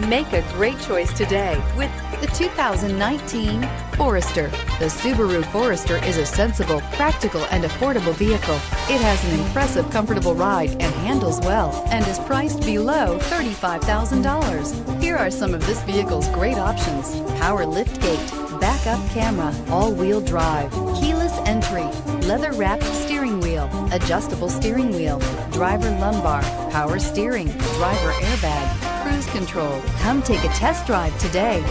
Make a great choice today with the 2019 Forester. The Subaru Forester is a sensible, practical, and affordable vehicle. It has an impressive, comfortable ride and handles well and is priced below $35,000. Here are some of this vehicle's great options: power liftgate, backup camera, all-wheel drive, keyless entry, leather-wrapped steering wheel, adjustable steering wheel, driver lumbar, power steering, driver airbag, cruise control. Come take a test drive today.